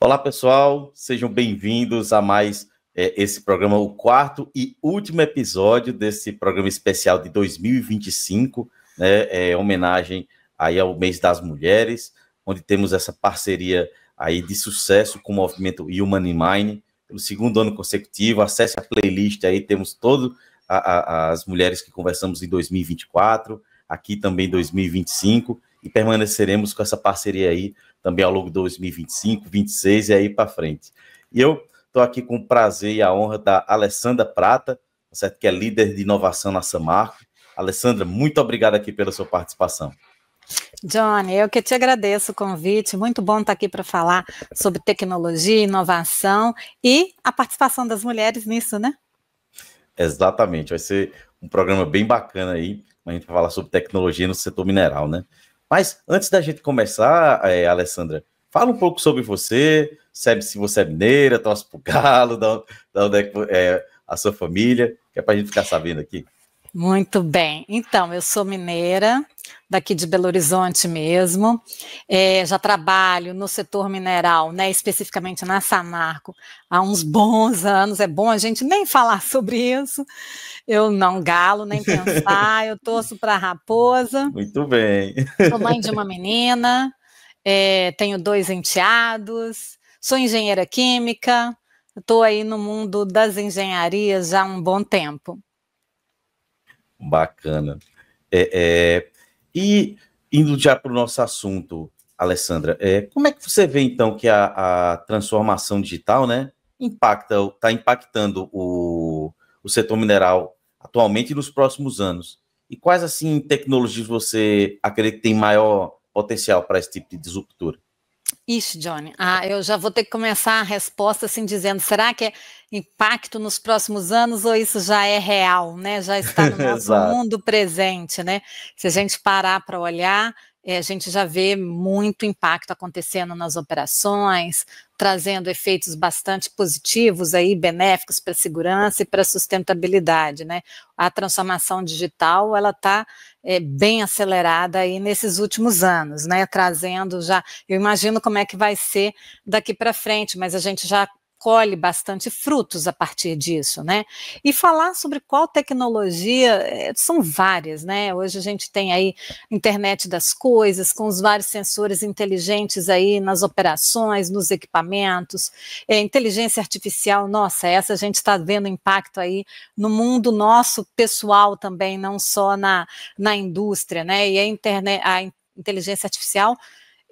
Olá, pessoal, sejam bem-vindos a mais esse programa, o quarto e último episódio desse programa especial de 2025, né, homenagem aí ao mês das mulheres, onde temos essa parceria aí de sucesso com o movimento Human in Mind, pelo segundo ano consecutivo. Acesse a playlist aí, temos todas as mulheres que conversamos em 2024, aqui também em 2025, e permaneceremos com essa parceria aí também ao longo de 2025, 2026 e aí para frente. E eu estou aqui com o prazer e a honra da Alessandra Prata, certo? Que é líder de inovação na Samarco. Alessandra, muito obrigado aqui pela sua participação. Johnny, eu que te agradeço o convite, muito bom estar aqui para falar sobre tecnologia, inovação e a participação das mulheres nisso, né? Exatamente, vai ser um programa bem bacana aí, a gente vai falar sobre tecnologia no setor mineral, né? Mas antes da gente começar, Alessandra, fala um pouco sobre você, sabe se você é mineira, torce pro Galo, da onde é a sua família, que é para a gente ficar sabendo aqui. Muito bem, então, eu sou mineira, daqui de Belo Horizonte mesmo, já trabalho no setor mineral, né, especificamente na Samarco, há uns bons anos. É bom a gente nem falar sobre isso, eu não galo, nem pensar, eu torço para a raposa. Muito bem. Sou mãe de uma menina, tenho 2 enteados, sou engenheira química, estou aí no mundo das engenharias já há um bom tempo. Bacana. E indo já para o nosso assunto, Alessandra, como é que você vê então que a transformação digital, né, está impactando o setor mineral atualmente e nos próximos anos? E quais assim tecnologias você acredita que tem maior potencial para esse tipo de disruptura? Ixi, Johnny, eu já vou ter que começar a resposta assim dizendo, será que é impacto nos próximos anos ou isso já é real, né? Já está no nosso mundo presente, né? Se a gente parar para olhar, a gente já vê muito impacto acontecendo nas operações, trazendo efeitos bastante positivos aí, benéficos para a segurança e para a sustentabilidade, né? A transformação digital, ela está bem acelerada aí nesses últimos anos, né? Trazendo já, eu imagino como é que vai ser daqui para frente, mas a gente já colhe bastante frutos a partir disso, né? E falar sobre qual tecnologia, são várias, né? Hoje a gente tem aí internet das coisas, com os vários sensores inteligentes aí nas operações, nos equipamentos, inteligência artificial, nossa, essa a gente está vendo impacto aí no mundo nosso pessoal também, não só na indústria, né? E a inteligência artificial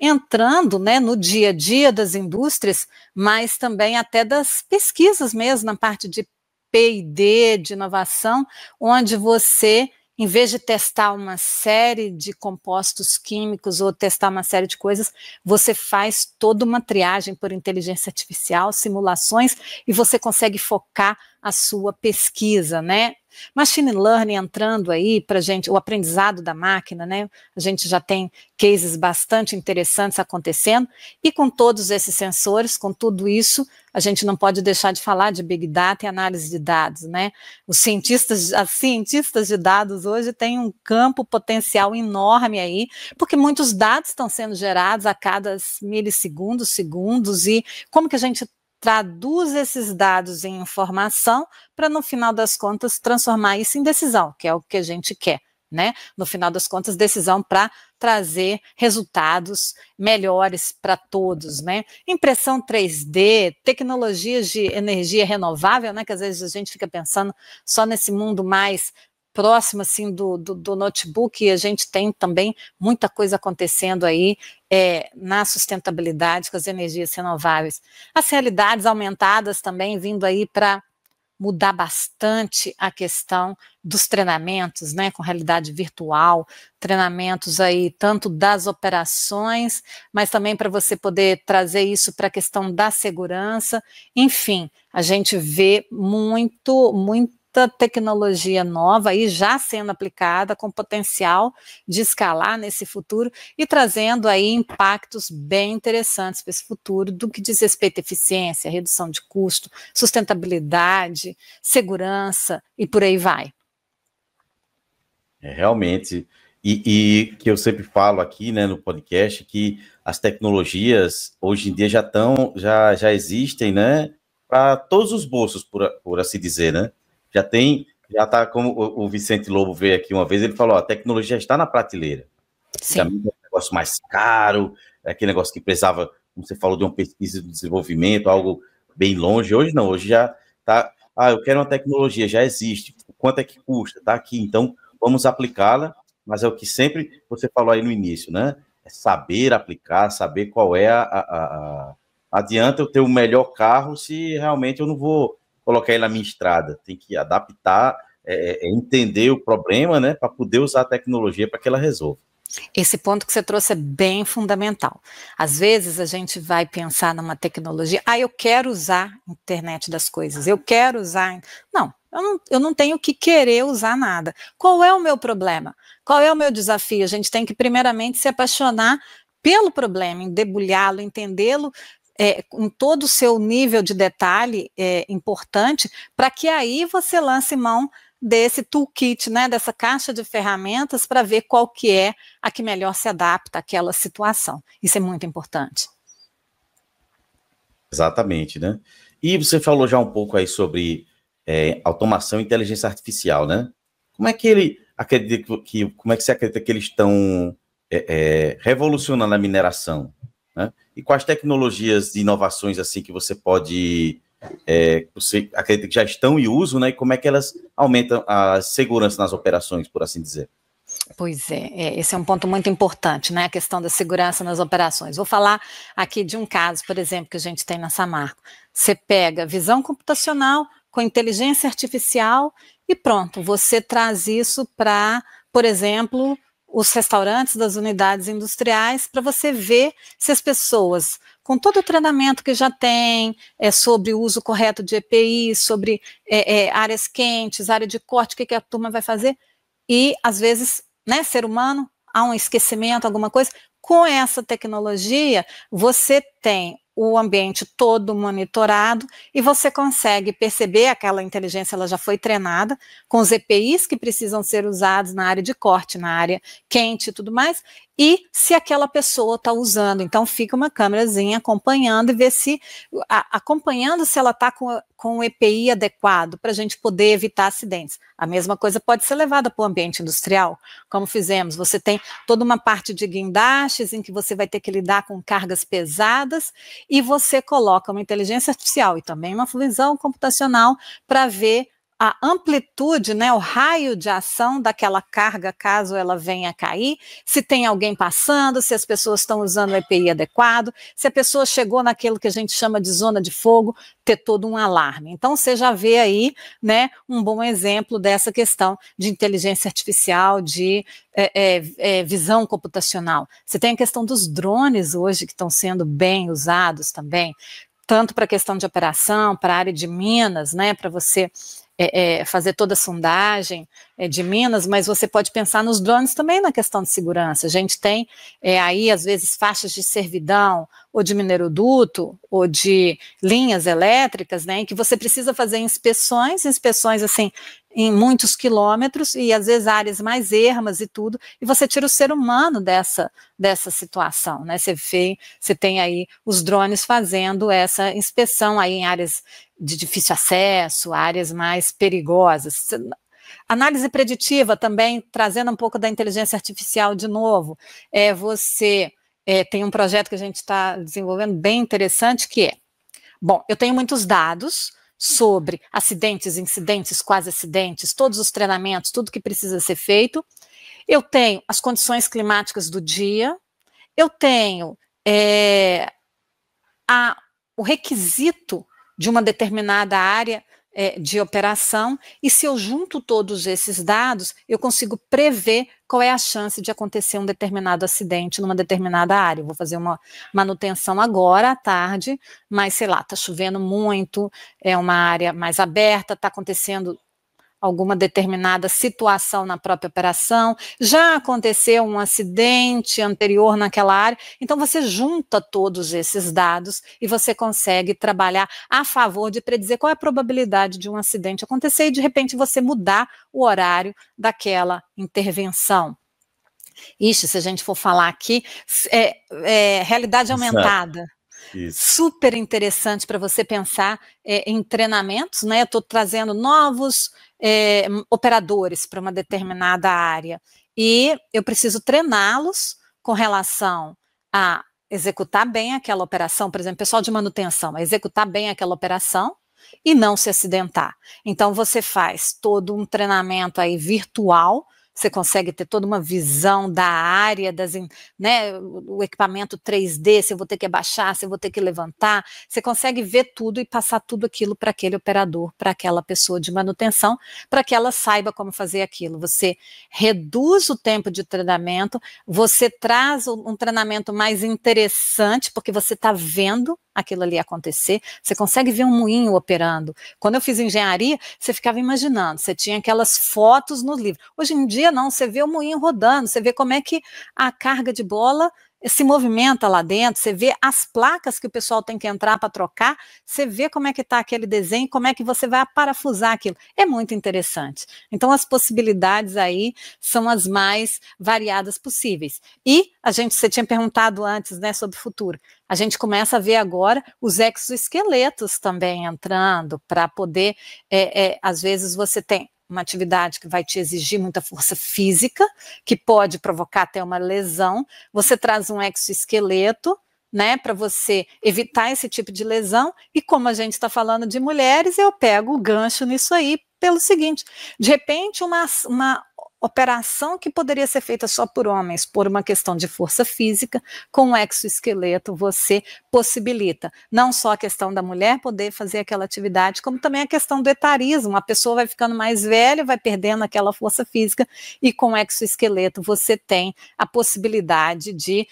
entrando, né, no dia a dia das indústrias, mas também até das pesquisas mesmo, na parte de P&D, de inovação, onde você, em vez de testar uma série de compostos químicos ou testar uma série de coisas, você faz toda uma triagem por inteligência artificial, simulações, e você consegue focar a sua pesquisa, né? Machine Learning entrando aí para a gente, o aprendizado da máquina, né? A gente já tem cases bastante interessantes acontecendo, e com todos esses sensores, com tudo isso, a gente não pode deixar de falar de Big Data e análise de dados, né? As cientistas de dados hoje têm um campo potencial enorme aí, porque muitos dados estão sendo gerados a cada milissegundos, segundos, e como que a gente traduz esses dados em informação para, no final das contas, transformar isso em decisão, que é o que a gente quer, né? No final das contas, decisão para trazer resultados melhores para todos, né? Impressão 3D, tecnologias de energia renovável, né? Que às vezes a gente fica pensando só nesse mundo mais próximo assim do notebook, e a gente tem também muita coisa acontecendo aí na sustentabilidade com as energias renováveis. As realidades aumentadas também vindo aí para mudar bastante a questão dos treinamentos, né, com realidade virtual, treinamentos aí tanto das operações, mas também para você poder trazer isso para a questão da segurança. Enfim, a gente vê muita tecnologia nova aí já sendo aplicada com potencial de escalar nesse futuro e trazendo aí impactos bem interessantes para esse futuro do que diz respeito à eficiência, redução de custo, sustentabilidade, segurança e por aí vai. Realmente, e que eu sempre falo aqui, né, no podcast, que as tecnologias hoje em dia já existem, né, para todos os bolsos, por assim dizer, né? Já está, como o Vicente Lobo veio aqui uma vez, ele falou, a tecnologia está na prateleira. Antigamente é um negócio mais caro, é aquele negócio que precisava, como você falou, de uma pesquisa de desenvolvimento, algo bem longe. Hoje não, hoje já está, eu quero uma tecnologia, já existe, quanto é que custa? Está aqui, então vamos aplicá-la, mas é o que sempre você falou aí no início, né? É saber aplicar, saber qual é adianta eu ter o melhor carro se realmente eu não vou colocar ele na minha estrada, tem que adaptar, entender o problema, né, para poder usar a tecnologia para que ela resolva. Esse ponto que você trouxe é bem fundamental. Às vezes a gente vai pensar numa tecnologia, eu quero usar a internet das coisas, eu quero usar... Não, eu não tenho que querer usar nada. Qual é o meu problema? Qual é o meu desafio? A gente tem que primeiramente se apaixonar pelo problema, debulhá-lo, entendê-lo, em todo o seu nível de detalhe importante, para que aí você lance mão desse toolkit, né, dessa caixa de ferramentas para ver qual que é a que melhor se adapta àquela situação. Isso é muito importante. Exatamente, né? E você falou já um pouco aí sobre automação e inteligência artificial, né? Como é que ele acredita como é que você acredita que eles estão revolucionando a mineração, né? E quais tecnologias de inovações assim que você pode você acredita que já estão em uso, né? E como é que elas aumentam a segurança nas operações, por assim dizer? Pois esse é um ponto muito importante, né? A questão da segurança nas operações. Vou falar aqui de um caso, por exemplo, que a gente tem na Samarco. Você pega visão computacional com inteligência artificial e pronto, você traz isso para, por exemplo, os restaurantes das unidades industriais, para você ver se as pessoas, com todo o treinamento que já tem, sobre o uso correto de EPI, sobre áreas quentes, área de corte, o que a turma vai fazer, e às vezes, né, ser humano, há um esquecimento, alguma coisa. Com essa tecnologia, você tem o ambiente todo monitorado e você consegue perceber, aquela inteligência ela já foi treinada com os EPIs que precisam ser usados na área de corte, na área quente e tudo mais, e se aquela pessoa está usando. Então fica uma câmerazinha acompanhando e ver se, acompanhando se ela está com o EPI adequado para a gente poder evitar acidentes. A mesma coisa pode ser levada para o ambiente industrial, como fizemos. Você tem toda uma parte de guindastes em que você vai ter que lidar com cargas pesadas e você coloca uma inteligência artificial e também uma visão computacional para ver a amplitude, né, o raio de ação daquela carga, caso ela venha a cair, se tem alguém passando, se as pessoas estão usando o EPI adequado, se a pessoa chegou naquilo que a gente chama de zona de fogo, ter todo um alarme. Então, você já vê aí, né, um bom exemplo dessa questão de inteligência artificial, de visão computacional. Você tem a questão dos drones hoje, que estão sendo bem usados também, tanto para a questão de operação, para a área de minas, né, para você fazer toda a sondagem de minas, mas você pode pensar nos drones também na questão de segurança. A gente tem aí, às vezes, faixas de servidão, ou de mineroduto, ou de linhas elétricas, né, em que você precisa fazer inspeções assim, em muitos quilômetros, e às vezes áreas mais ermas e tudo, e você tira o ser humano dessa situação, né, você tem aí os drones fazendo essa inspeção aí em áreas de difícil acesso, áreas mais perigosas. Análise preditiva também, trazendo um pouco da inteligência artificial de novo, você tem um projeto que a gente está desenvolvendo bem interessante, que bom, eu tenho muitos dados sobre acidentes, incidentes, quase acidentes, todos os treinamentos, tudo que precisa ser feito, eu tenho as condições climáticas do dia, eu tenho o requisito de uma determinada área de operação, e se eu junto todos esses dados, eu consigo prever qual é a chance de acontecer um determinado acidente numa determinada área. Eu vou fazer uma manutenção agora à tarde, mas sei lá, está chovendo muito, é uma área mais aberta, está acontecendo alguma determinada situação na própria operação, já aconteceu um acidente anterior naquela área, então você junta todos esses dados e você consegue trabalhar a favor de predizer qual é a probabilidade de um acidente acontecer e de repente você mudar o horário daquela intervenção. Ixi, se a gente for falar aqui, realidade aumentada. Isso. Super interessante para você pensar em treinamentos, né? Eu estou trazendo novos operadores para uma determinada área e eu preciso treiná-los com relação a executar bem aquela operação, por exemplo, pessoal de manutenção, executar bem aquela operação e não se acidentar. Então você faz todo um treinamento aí virtual. Você consegue ter toda uma visão da área, né, o equipamento 3D, se eu vou ter que abaixar, se eu vou ter que levantar, você consegue ver tudo e passar tudo aquilo para aquele operador, para aquela pessoa de manutenção, para que ela saiba como fazer aquilo. Você reduz o tempo de treinamento, você traz um treinamento mais interessante, porque você está vendo aquilo ali acontecer, você consegue ver um moinho operando. Quando eu fiz engenharia, você ficava imaginando, você tinha aquelas fotos no livro. Hoje em dia não, você vê o moinho rodando, você vê como é que a carga de bola se movimenta lá dentro, você vê as placas que o pessoal tem que entrar para trocar, você vê como é que está aquele desenho, como é que você vai parafusar aquilo. É muito interessante. Então as possibilidades aí são as mais variadas possíveis. E você tinha perguntado antes, né, sobre o futuro. A gente começa a ver agora os exoesqueletos também entrando para poder, às vezes você tem uma atividade que vai te exigir muita força física, que pode provocar até uma lesão, você traz um exoesqueleto, né, para você evitar esse tipo de lesão, e como a gente está falando de mulheres, eu pego o gancho nisso aí, pelo seguinte, de repente uma operação que poderia ser feita só por homens, por uma questão de força física, com o exoesqueleto você possibilita não só a questão da mulher poder fazer aquela atividade, como também a questão do etarismo, a pessoa vai ficando mais velha, vai perdendo aquela força física, e com o exoesqueleto você tem a possibilidade de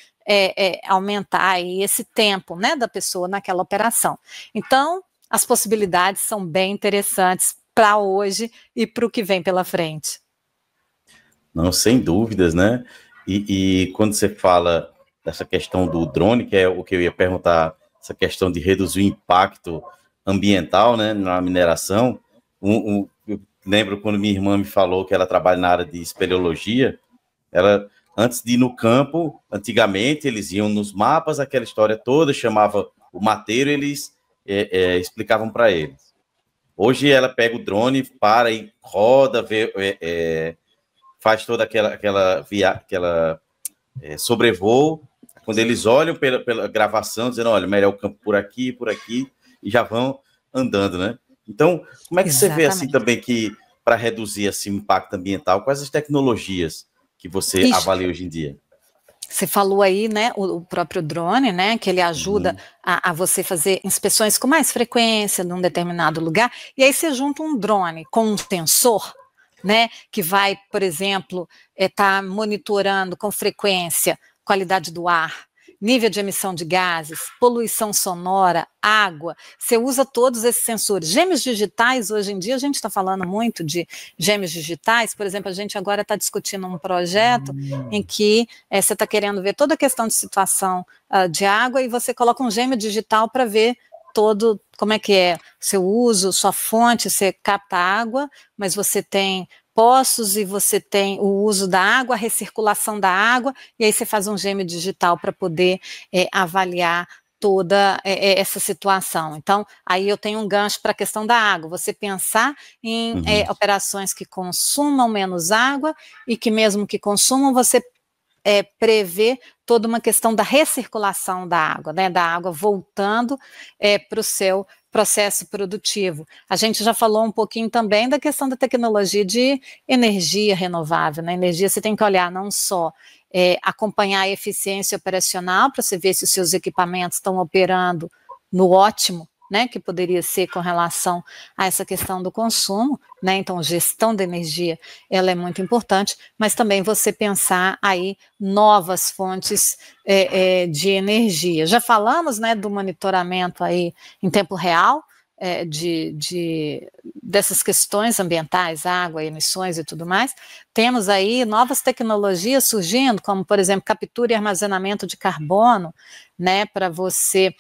aumentar aí esse tempo, né, da pessoa naquela operação. Então, as possibilidades são bem interessantes para hoje e para o que vem pela frente. Não, sem dúvidas, né? E quando você fala dessa questão do drone, que é o que eu ia perguntar, essa questão de reduzir o impacto ambiental, né, na mineração, eu lembro quando minha irmã me falou que ela trabalha na área de espeleologia, ela, antes de ir no campo, antigamente eles iam nos mapas, aquela história toda, chamava o mateiro, eles explicavam para eles. Hoje ela pega o drone, para e roda, vê... faz toda aquela sobrevoo, quando eles olham pela gravação, dizendo, olha, melhor o campo por aqui, e já vão andando, né? Então, como é que Exatamente. Você vê assim também que, para reduzir assim, o impacto ambiental, quais as tecnologias que você avalia hoje em dia? Você falou aí, né, o próprio drone, né, que ele ajuda a você fazer inspeções com mais frequência num determinado lugar, e aí você junta um drone com um sensor, né, que vai, por exemplo, tá monitorando com frequência qualidade do ar, nível de emissão de gases, poluição sonora, água, você usa todos esses sensores. Gêmeos digitais, hoje em dia, a gente está falando muito de gêmeos digitais, por exemplo, a gente agora está discutindo um projeto em que você está querendo ver toda a questão de situação de água e você coloca um gêmeo digital para ver todo, como é que é, seu uso, sua fonte, você capta água, mas você tem poços e você tem o uso da água, a recirculação da água, e aí você faz um gêmeo digital para poder avaliar toda essa situação. Então, aí eu tenho um gancho para a questão da água, você pensar em operações que consumam menos água e que mesmo que consumam, você prever toda uma questão da recirculação da água, né, da água voltando para o seu processo produtivo. A gente já falou um pouquinho também da questão da tecnologia de energia renovável. Na energia você tem que olhar não só acompanhar a eficiência operacional para você ver se os seus equipamentos estão operando no ótimo, né, que poderia ser com relação a essa questão do consumo, né, então gestão da energia, ela é muito importante, mas também você pensar aí novas fontes de energia. Já falamos, né, do monitoramento aí em tempo real, dessas questões ambientais, água, emissões e tudo mais. Temos aí novas tecnologias surgindo, como, por exemplo, captura e armazenamento de carbono, né, para você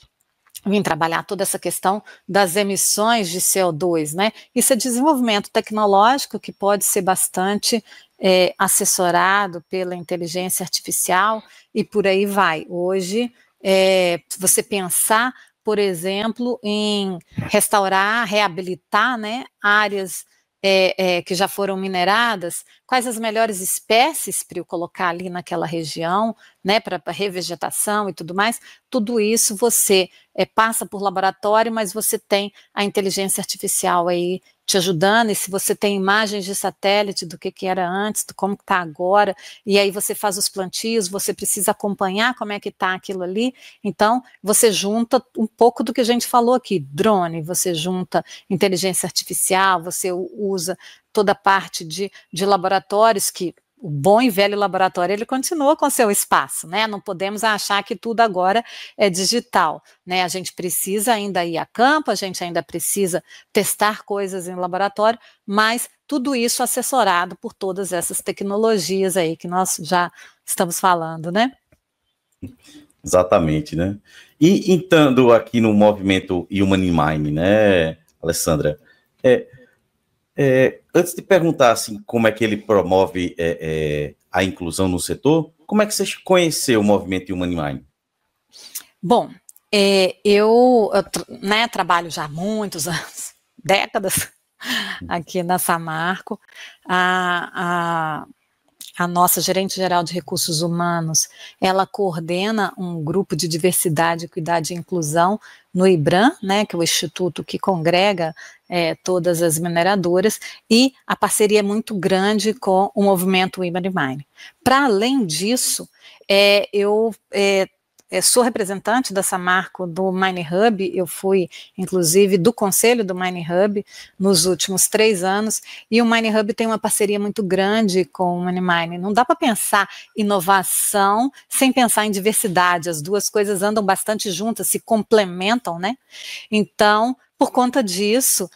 vim trabalhar toda essa questão das emissões de CO2, né? Isso é desenvolvimento tecnológico que pode ser bastante assessorado pela inteligência artificial e por aí vai. Hoje, se você pensar, por exemplo, em restaurar, reabilitar, né, áreas que já foram mineradas, quais as melhores espécies para eu colocar ali naquela região, né, para revegetação e tudo mais, tudo isso você passa por laboratório, mas você tem a inteligência artificial aí te ajudando, e se você tem imagens de satélite do que era antes, do como está agora, e aí você faz os plantios, você precisa acompanhar como é que está aquilo ali, então você junta um pouco do que a gente falou aqui, drone, você junta inteligência artificial, você usa toda a parte de laboratórios que o bom e velho laboratório, ele continua com seu espaço, né? Não podemos achar que tudo agora é digital, né? A gente precisa ainda ir a campo, a gente ainda precisa testar coisas em laboratório, mas tudo isso assessorado por todas essas tecnologias aí que nós já estamos falando, né? Exatamente, né? E entrando aqui no movimento Human in Mind, né, Alessandra? Antes de perguntar assim, como é que ele promove a inclusão no setor, como é que você conheceu o movimento Human in Mind? Bom, eu né, trabalho já há muitos anos, décadas, aqui na Samarco. A nossa gerente geral de recursos humanos, ela coordena um grupo de diversidade, equidade e inclusão no IBRAM, né, que é o instituto que congrega todas as mineradoras, e a parceria é muito grande com o movimento Women in Mining. Para além disso, eu sou representante da Samarco do Mining Hub, eu fui, inclusive, do conselho do Mining Hub nos últimos 3 anos, e o Mining Hub tem uma parceria muito grande com o Money Mining. Não dá para pensar inovação sem pensar em diversidade, as duas coisas andam bastante juntas, se complementam, né? Então, por conta disso,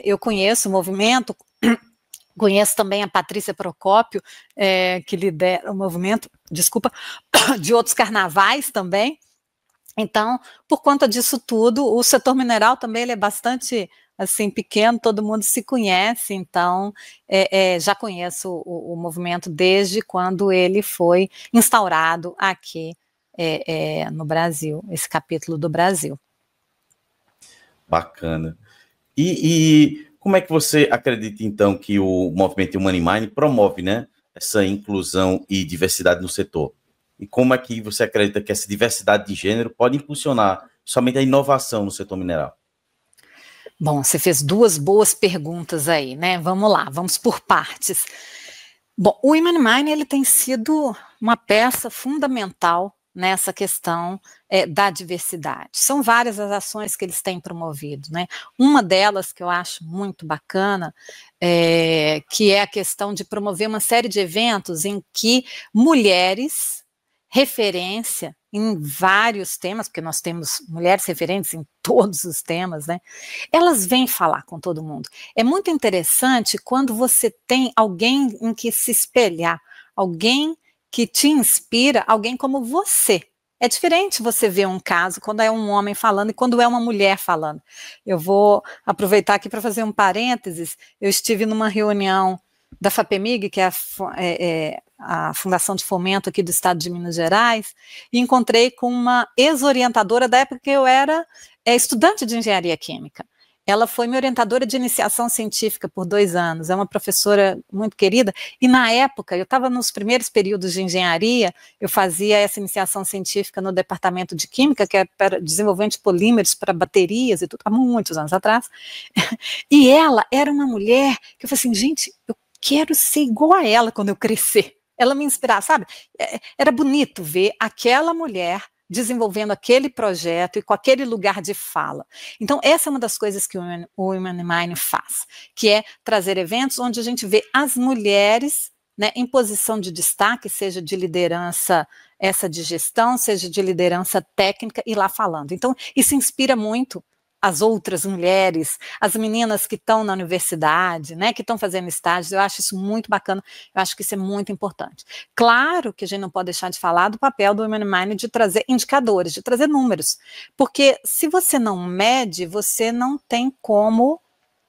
eu conheço o movimento, conheço também a Patrícia Procópio, que lidera o movimento, de outros carnavais também. Então, por conta disso tudo, o setor mineral também ele é bastante assim pequeno, todo mundo se conhece, então já conheço o movimento desde quando ele foi instaurado aqui no Brasil, esse capítulo do Brasil. Bacana. E como é que você acredita, então, que o movimento Human in Mind promove, né, essa inclusão e diversidade no setor? E como é que você acredita que essa diversidade de gênero pode impulsionar somente a inovação no setor mineral? Bom, você fez 2 boas perguntas aí, né? Vamos lá, vamos por partes. Bom, o Women in Mining ele tem sido uma peça fundamental nessa questão da diversidade. São várias as ações que eles têm promovido, né? Uma delas que eu acho muito bacana, que é a questão de promover uma série de eventos em que mulheres, referência em vários temas, porque nós temos mulheres referentes em todos os temas, né? Elas vêm falar com todo mundo. É muito interessante quando você tem alguém em que se espelhar, alguém que te inspira, alguém como você. É diferente você ver um caso quando é um homem falando e quando é uma mulher falando. Eu vou aproveitar aqui para fazer um parênteses. Eu estive numa reunião da FAPEMIG, que é a Fundação de Fomento aqui do Estado de Minas Gerais, e encontrei com uma ex-orientadora da época que eu era estudante de engenharia química. Ela foi minha orientadora de iniciação científica por 2 anos, é uma professora muito querida, e na época, eu estava nos primeiros períodos de engenharia, eu fazia essa iniciação científica no departamento de química, que é para desenvolvimento de polímeros para baterias e tudo, há muitos anos atrás, e ela era uma mulher que eu falei assim, gente, eu quero ser igual a ela quando eu crescer. Ela me inspirava, sabe? Era bonito ver aquela mulher desenvolvendo aquele projeto e com aquele lugar de fala. Então, essa é uma das coisas que o Women in Mining faz, que é trazer eventos onde a gente vê as mulheres, né, em posição de destaque, seja de liderança, essa de gestão, seja de liderança técnica, e lá falando. Então, isso inspira muito as outras mulheres, as meninas que estão na universidade, né, que estão fazendo estágios. Eu acho isso muito bacana, eu acho que isso é muito importante. Claro que a gente não pode deixar de falar do papel do Women Mind de trazer indicadores, de trazer números, porque se você não mede, você não tem como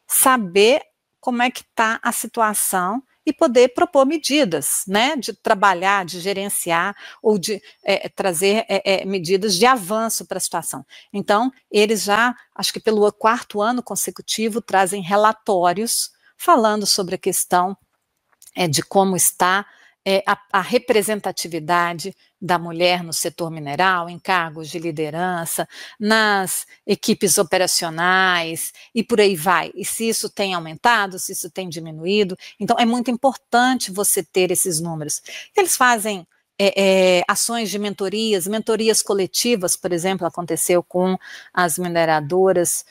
saber como é que está a situação e poder propor medidas, né, de trabalhar, de gerenciar ou de trazer medidas de avanço para a situação. Então, eles já, acho que pelo 4º ano consecutivo, trazem relatórios falando sobre a questão de como está a representatividade da mulher no setor mineral, em cargos de liderança, nas equipes operacionais e por aí vai. E se isso tem aumentado, se isso tem diminuído. Então, é muito importante você ter esses números. Eles fazem ações de mentorias coletivas, por exemplo, aconteceu com as mineradoras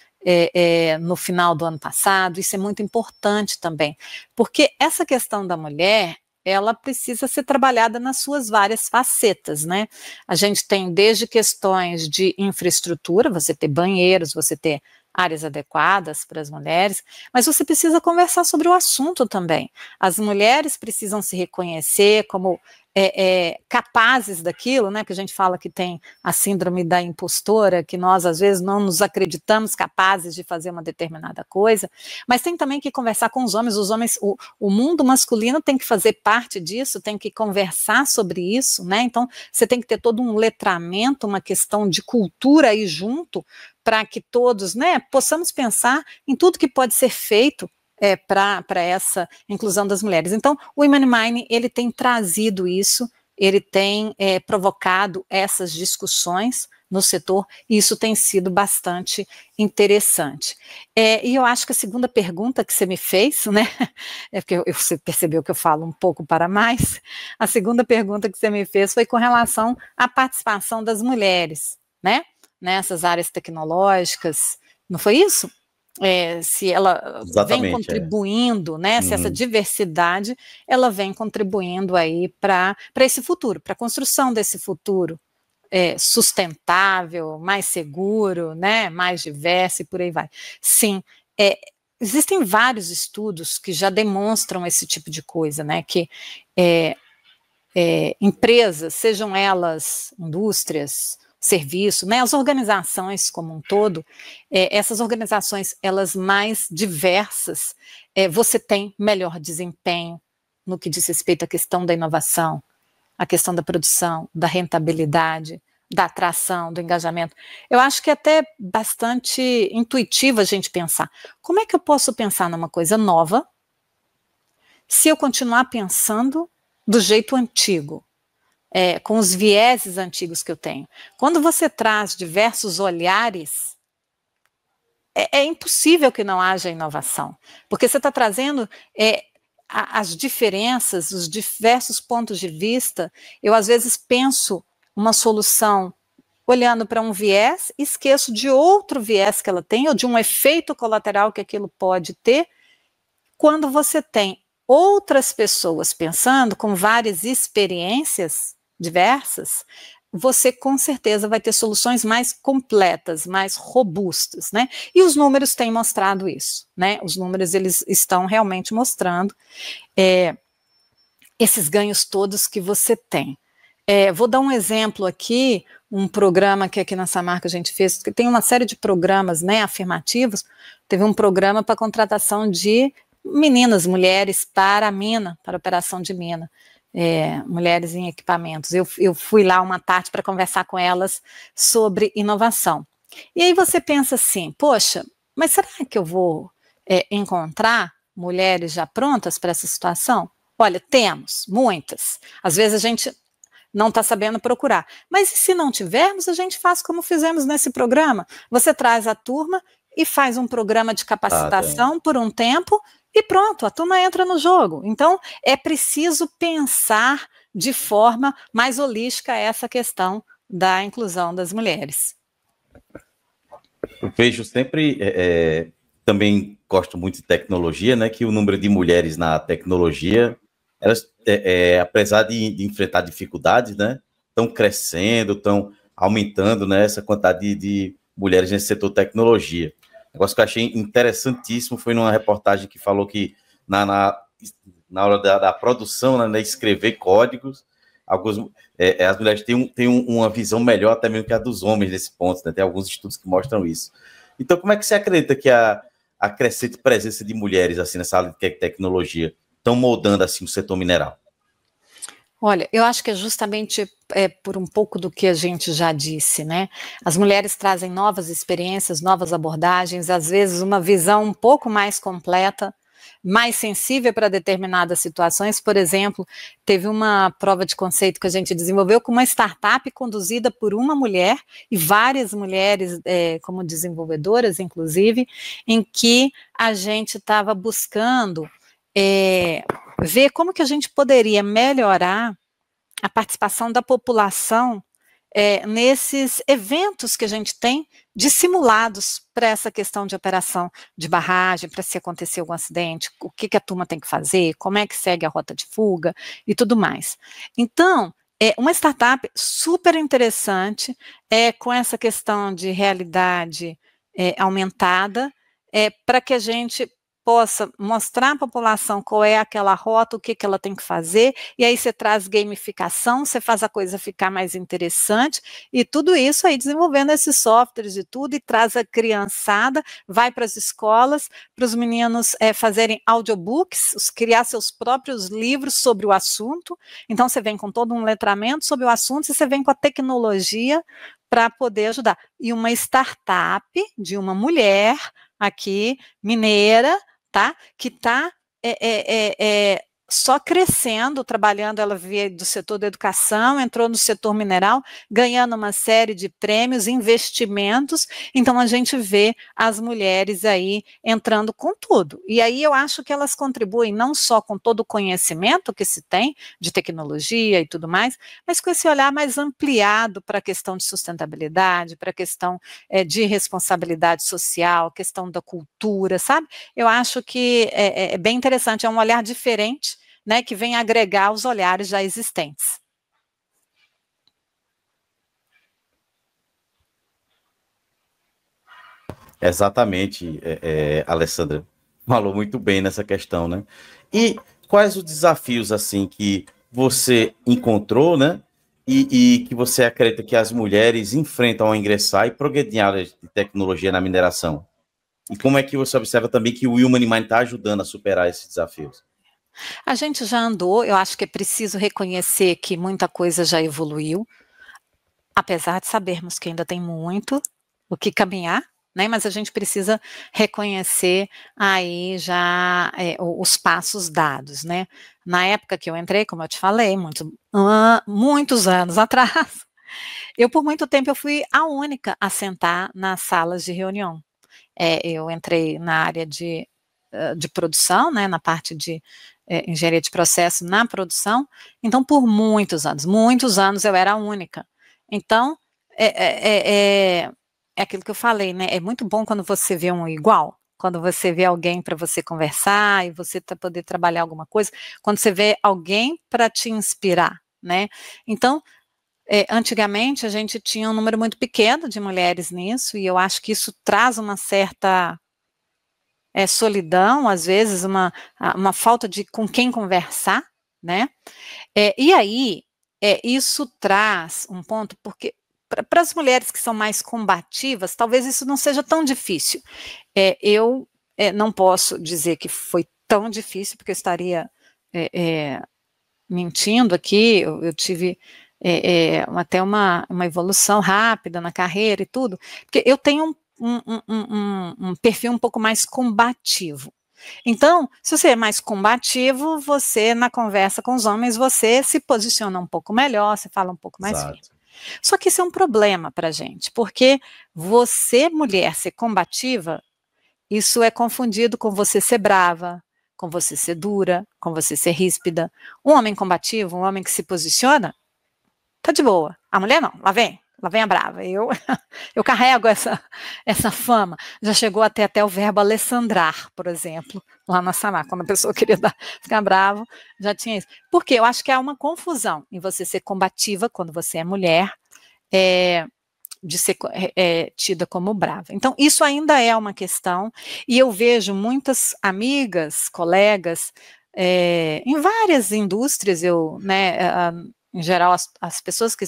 no final do ano passado. Isso é muito importante também, porque essa questão da mulher, ela precisa ser trabalhada nas suas várias facetas, né? A gente tem desde questões de infraestrutura, você ter banheiros, você ter áreas adequadas para as mulheres, mas você precisa conversar sobre o assunto também. As mulheres precisam se reconhecer como capazes daquilo, né? Que a gente fala que tem a síndrome da impostora, que nós às vezes não nos acreditamos capazes de fazer uma determinada coisa, mas tem também que conversar com os homens. O mundo masculino tem que fazer parte disso, tem que conversar sobre isso, né? Então você tem que ter todo um letramento, uma questão de cultura aí junto, para que todos, né, possamos pensar em tudo que pode ser feito para essa inclusão das mulheres. Então, o Women Mind, ele tem trazido isso, ele tem provocado essas discussões no setor, e isso tem sido bastante interessante. E eu acho que a segunda pergunta que você me fez, né, porque você percebeu que eu falo um pouco para mais, a segunda pergunta que você me fez foi com relação à participação das mulheres, né, nessas áreas tecnológicas, não foi isso? Se ela vem contribuindo, né, se essa diversidade, ela vem contribuindo aí para esse futuro, para a construção desse futuro sustentável, mais seguro, né, mais diverso e por aí vai. Sim, existem vários estudos que já demonstram esse tipo de coisa, né, que empresas, sejam elas indústrias, serviço, né, as organizações como um todo, essas organizações, elas mais diversas, você tem melhor desempenho no que diz respeito à questão da inovação, a questão da produção, da rentabilidade, da atração, do engajamento. Eu acho que é até bastante intuitivo a gente pensar, como é que eu posso pensar numa coisa nova se eu continuar pensando do jeito antigo? Com os vieses antigos que eu tenho. Quando você traz diversos olhares, é impossível que não haja inovação, porque você está trazendo as diferenças, os diversos pontos de vista. Eu, às vezes, penso uma solução olhando para um viés, esqueço de outro viés que ela tem, ou de um efeito colateral que aquilo pode ter. Quando você tem outras pessoas pensando com várias experiências diversas, você com certeza vai ter soluções mais completas, mais robustas, né? E os números têm mostrado isso, né? Os números, eles estão realmente mostrando esses ganhos todos que você tem. Vou dar um exemplo aqui, um programa que aqui na Samarco a gente fez, que tem uma série de programas, né, afirmativos. Teve um programa para contratação de meninas, mulheres para a mina, para a operação de mina. Mulheres em equipamentos. Eu fui lá uma tarde para conversar com elas sobre inovação. E aí você pensa assim, poxa, mas será que eu vou encontrar mulheres já prontas para essa situação? Olha, temos, muitas. Às vezes a gente não está sabendo procurar. Mas e se não tivermos, a gente faz como fizemos nesse programa. Você traz a turma e faz um programa de capacitação por um tempo, e pronto, a turma entra no jogo. Então, é preciso pensar de forma mais holística essa questão da inclusão das mulheres. Eu vejo sempre, também gosto muito de tecnologia, né, que o número de mulheres na tecnologia, elas, apesar de enfrentar dificuldades, né, estão crescendo, estão aumentando, né, essa quantidade de mulheres nesse setor de tecnologia. Um negócio que eu achei interessantíssimo foi numa reportagem que falou que na hora da produção, né, escrever códigos, as mulheres têm uma visão melhor até mesmo que a dos homens nesse ponto, né? Tem alguns estudos que mostram isso. Então, como é que você acredita que a crescente presença de mulheres assim, nessa área de tecnologia estão moldando assim, o setor mineral? Olha, eu acho que é justamente por um pouco do que a gente já disse, né? As mulheres trazem novas experiências, novas abordagens, às vezes uma visão um pouco mais completa, mais sensível para determinadas situações. Por exemplo, teve uma prova de conceito que a gente desenvolveu com uma startup conduzida por uma mulher e várias mulheres como desenvolvedoras, inclusive, em que a gente estava buscando ver como que a gente poderia melhorar a participação da população nesses eventos que a gente tem de simulados para essa questão de operação de barragem, para se acontecer algum acidente, o que a turma tem que fazer, como é que segue a rota de fuga e tudo mais. Então, uma startup super interessante, com essa questão de realidade aumentada, para que a gente possa mostrar à população qual é aquela rota, o que ela tem que fazer, e aí você traz gamificação, você faz a coisa ficar mais interessante, e tudo isso aí desenvolvendo esses softwares e tudo, e traz a criançada, vai para as escolas, para os meninos fazerem audiobooks, criar seus próprios livros sobre o assunto, então você vem com todo um letramento sobre o assunto, e você vem com a tecnologia para poder ajudar. E uma startup de uma mulher aqui, mineira, tá? Que está só crescendo, trabalhando, ela veio do setor da educação, entrou no setor mineral, ganhando uma série de prêmios, investimentos, então a gente vê as mulheres aí entrando com tudo, e aí eu acho que elas contribuem não só com todo o conhecimento que se tem de tecnologia e tudo mais, mas com esse olhar mais ampliado para a questão de sustentabilidade, para a questão de responsabilidade social, questão da cultura, sabe? Eu acho que é bem interessante, é um olhar diferente, né, que vem agregar os olhares já existentes. Exatamente, Alessandra. Falou muito bem nessa questão, né? E quais os desafios, assim, que você encontrou, né? E que você acredita que as mulheres enfrentam ao ingressar e progredir em áreas de tecnologia na mineração? E como é que você observa também que o Human Mind está ajudando a superar esses desafios? A gente já andou, eu acho que é preciso reconhecer que muita coisa já evoluiu, apesar de sabermos que ainda tem muito o que caminhar, né, mas a gente precisa reconhecer aí já os passos dados, né. Na época que eu entrei, como eu te falei, muitos anos atrás, eu por muito tempo eu fui a única a sentar nas salas de reunião. Eu entrei na área de produção, né, na parte de engenharia de processo na produção, então por muitos anos eu era a única. Então, é aquilo que eu falei, né, é muito bom quando você vê um igual, quando você vê alguém para você conversar e você poder trabalhar alguma coisa, quando você vê alguém para te inspirar, né. Então, antigamente a gente tinha um número muito pequeno de mulheres nisso, e eu acho que isso traz uma certa solidão, às vezes uma falta de com quem conversar, né? E aí, isso traz um ponto, porque para as mulheres que são mais combativas, talvez isso não seja tão difícil. Eu não posso dizer que foi tão difícil, porque eu estaria mentindo aqui, eu tive até uma evolução rápida na carreira e tudo, porque eu tenho um perfil um pouco mais combativo. Então, se você é mais combativo, você, na conversa com os homens, você se posiciona um pouco melhor, você fala um pouco mais firme. Só que isso é um problema para a gente, porque você, mulher, ser combativa, isso é confundido com você ser brava, com você ser dura, com você ser ríspida. Um homem combativo, um homem que se posiciona, tá de boa. A mulher não, lá vem a brava. Eu carrego essa fama. Já chegou até o verbo alessandrar, por exemplo, lá na Saná, quando a pessoa queria ficar bravo, já tinha isso. Porque eu acho que há uma confusão em você ser combativa quando você é mulher, de ser tida como brava. Então, isso ainda é uma questão, e eu vejo muitas amigas, colegas, em várias indústrias, em geral, as pessoas que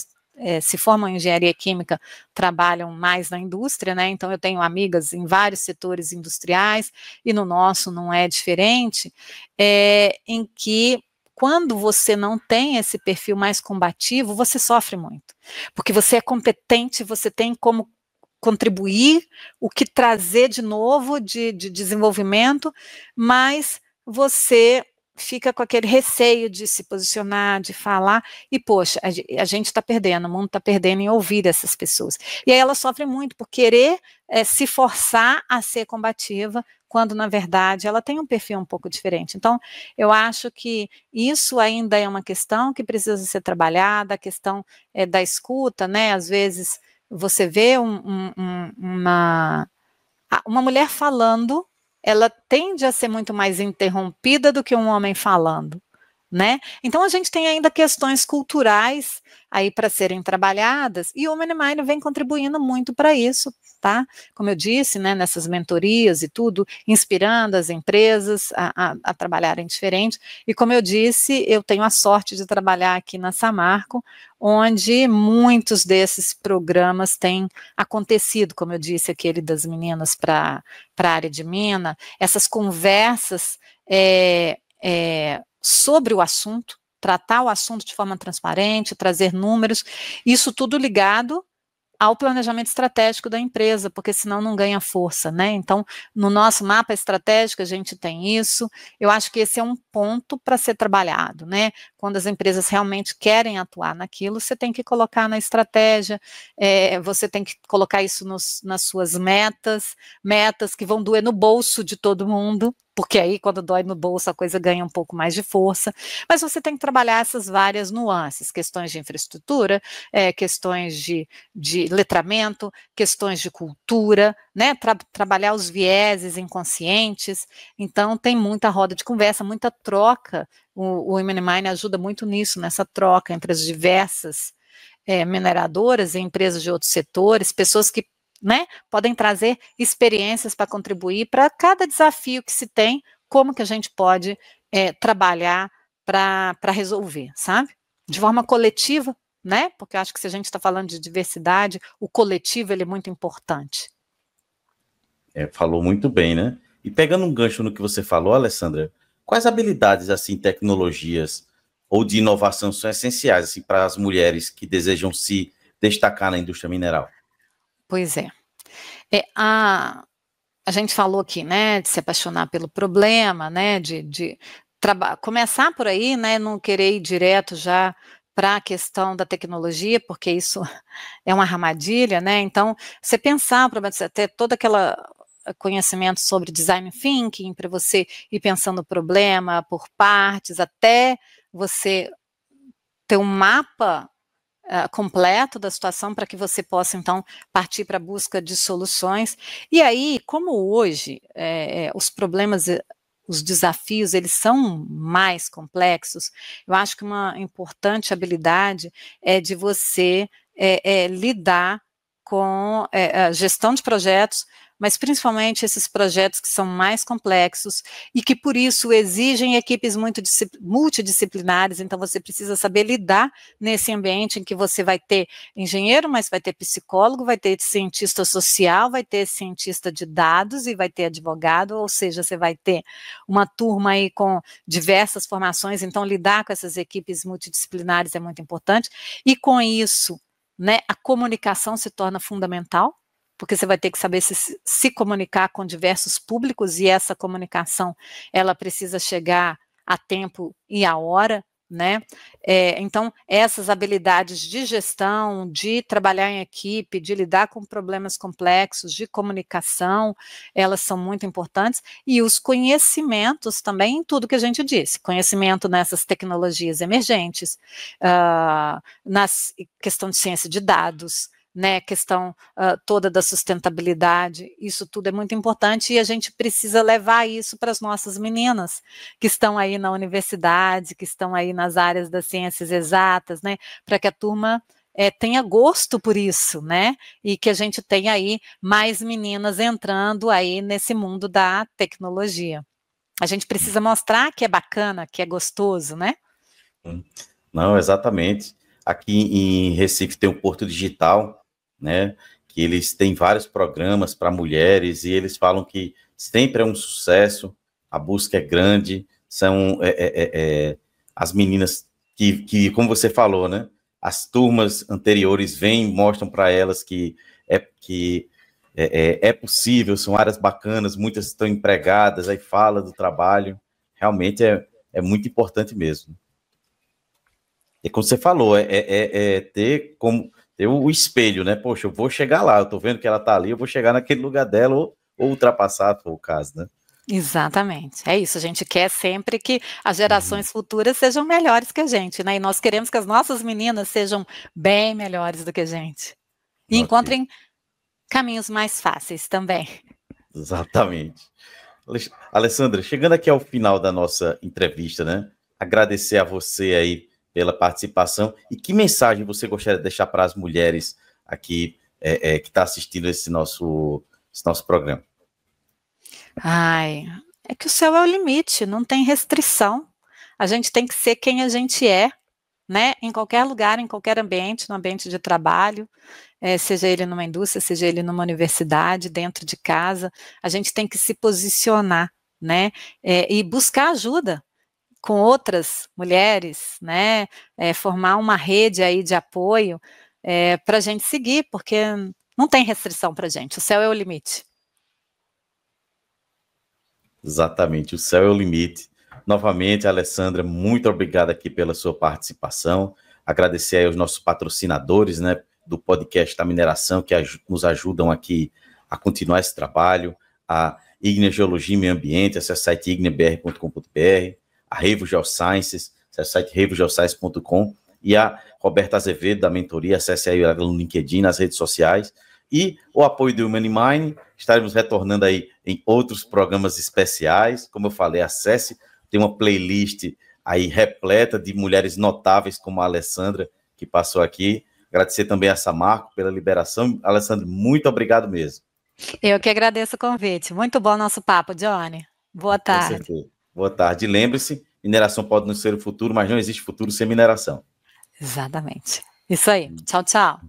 se formam em engenharia química trabalham mais na indústria, né? Então eu tenho amigas em vários setores industriais, e no nosso não é diferente, em que quando você não tem esse perfil mais combativo, você sofre muito, porque você é competente, você tem como contribuir, o que trazer de novo de desenvolvimento, mas você fica com aquele receio de se posicionar, de falar, e poxa, a gente está perdendo, o mundo está perdendo em ouvir essas pessoas. E aí ela sofre muito por querer se forçar a ser combativa, quando na verdade ela tem um perfil um pouco diferente. Então, eu acho que isso ainda é uma questão que precisa ser trabalhada, a questão da escuta, né? Às vezes você vê uma mulher falando, ela tende a ser muito mais interrompida do que um homem falando, né? Então a gente tem ainda questões culturais aí para serem trabalhadas, e o Women in Mind vem contribuindo muito para isso, tá? Como eu disse, né, nessas mentorias e tudo, inspirando as empresas a trabalharem diferente, e como eu disse, eu tenho a sorte de trabalhar aqui na Samarco, onde muitos desses programas têm acontecido, como eu disse, aquele das meninas para a área de mina, essas conversas sobre o assunto, tratar o assunto de forma transparente, trazer números, isso tudo ligado ao planejamento estratégico da empresa, porque senão não ganha força, né? Então, no nosso mapa estratégico a gente tem isso. Eu acho que esse é um ponto para ser trabalhado, né? Quando as empresas realmente querem atuar naquilo, você tem que colocar na estratégia, você tem que colocar isso nas suas metas que vão doer no bolso de todo mundo, porque aí quando dói no bolso a coisa ganha um pouco mais de força, mas você tem que trabalhar essas várias nuances, questões de infraestrutura, questões de letramento, questões de cultura, né, trabalhar os vieses inconscientes. Então tem muita roda de conversa, muita troca, o Women in Mind ajuda muito nisso, nessa troca entre as diversas mineradoras e empresas de outros setores, pessoas que, né, podem trazer experiências para contribuir para cada desafio que se tem, como que a gente pode trabalhar para resolver, sabe? De forma coletiva, né? Porque eu acho que se a gente está falando de diversidade, o coletivo ele é muito importante. Falou muito bem, né? E pegando um gancho no que você falou, Alessandra, quais habilidades, assim, tecnologias ou de inovação são essenciais, assim, para as mulheres que desejam se destacar na indústria mineral? Pois é. A gente falou aqui, né, de se apaixonar pelo problema, né, de começar por aí, né, não querer ir direto já para a questão da tecnologia, porque isso é uma armadilha, né, então, você pensar, você ter todo aquele conhecimento sobre design thinking, para você ir pensando o problema por partes, até você ter um mapa completo da situação para que você possa, então, partir para a busca de soluções. E aí, como hoje os problemas, os desafios, eles são mais complexos, eu acho que uma importante habilidade é de você lidar com a gestão de projetos, mas principalmente esses projetos que são mais complexos e que, por isso, exigem equipes muito multidisciplinares, então você precisa saber lidar nesse ambiente em que você vai ter engenheiro, mas vai ter psicólogo, vai ter cientista social, vai ter cientista de dados e vai ter advogado, ou seja, você vai ter uma turma aí com diversas formações, então lidar com essas equipes multidisciplinares é muito importante, e com isso, né, a comunicação se torna fundamental, porque você vai ter que saber se comunicar com diversos públicos, e essa comunicação, ela precisa chegar a tempo e a hora, né? Então, essas habilidades de gestão, de trabalhar em equipe, de lidar com problemas complexos, de comunicação, elas são muito importantes, e os conhecimentos também em tudo que a gente disse, conhecimento nessas tecnologias emergentes, questão de ciência de dados, né, questão toda da sustentabilidade, isso tudo é muito importante, e a gente precisa levar isso para as nossas meninas, que estão aí na universidade, que estão aí nas áreas das ciências exatas, né, para que a turma tenha gosto por isso, né? E que a gente tenha aí mais meninas entrando aí nesse mundo da tecnologia. A gente precisa mostrar que é bacana, que é gostoso, né? Não, exatamente. Aqui em Recife tem o Porto Digital, né? Que eles têm vários programas para mulheres e eles falam que sempre é um sucesso, a busca é grande, são as meninas que, como você falou, né? As turmas anteriores vêm e mostram para elas que é possível, são áreas bacanas, muitas estão empregadas, aí fala do trabalho, realmente é muito importante mesmo. E como você falou, ter o espelho, né? Poxa, eu vou chegar lá, eu tô vendo que ela tá ali, eu vou chegar naquele lugar dela ou ultrapassar, se for o caso, né? Exatamente, é isso, a gente quer sempre que as gerações futuras sejam melhores que a gente, né, e nós queremos que as nossas meninas sejam bem melhores do que a gente, e encontrem caminhos mais fáceis também. Exatamente. Alessandra, chegando aqui ao final da nossa entrevista, né, agradecer a você aí pela participação, e que mensagem você gostaria de deixar para as mulheres aqui que estão assistindo esse nosso programa? Ai, é que o céu é o limite, não tem restrição. A gente tem que ser quem a gente é, né? Em qualquer lugar, em qualquer ambiente, no ambiente de trabalho, seja ele numa indústria, seja ele numa universidade, dentro de casa, a gente tem que se posicionar, né? E buscar ajuda com outras mulheres, né? Formar uma rede aí de apoio para a gente seguir, porque não tem restrição para a gente, o céu é o limite. Exatamente, o céu é o limite. Novamente, Alessandra, muito obrigado aqui pela sua participação. Agradecer aí aos nossos patrocinadores, né, do podcast da mineração, que nos ajudam aqui a continuar esse trabalho. A Ignea Geologia e Meio Ambiente, acesse o site igneabr.com.br. A Revo Geosciences, acesse o site revogeosciences.com. E a Roberta Azevedo, da mentoria, acesse aí no LinkedIn, nas redes sociais. E o apoio do Human Mine, estaremos retornando aí em outros programas especiais. Como eu falei, acesse, tem uma playlist aí repleta de mulheres notáveis como a Alessandra, que passou aqui. Agradecer também a Samarco pela liberação. Alessandra, muito obrigado mesmo. Eu que agradeço o convite. Muito bom nosso papo, Johnny. Boa tarde. Com certeza. Boa tarde. Lembre-se, mineração pode não ser o futuro, mas não existe futuro sem mineração. Exatamente. Isso aí. Tchau, tchau.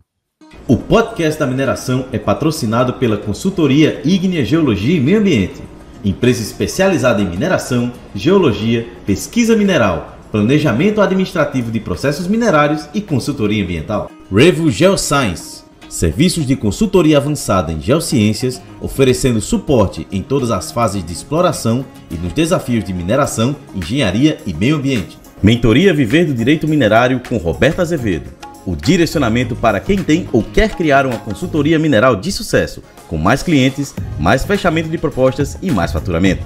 O podcast da mineração é patrocinado pela consultoria Ignea Geologia e Meio Ambiente, empresa especializada em mineração, geologia, pesquisa mineral, planejamento administrativo de processos minerários e consultoria ambiental. Revo Geoscience, serviços de consultoria avançada em geociências, oferecendo suporte em todas as fases de exploração e nos desafios de mineração, engenharia e meio ambiente. Mentoria Viver do Direito Minerário com Roberta Azevedo. O direcionamento para quem tem ou quer criar uma consultoria mineral de sucesso, com mais clientes, mais fechamento de propostas e mais faturamento.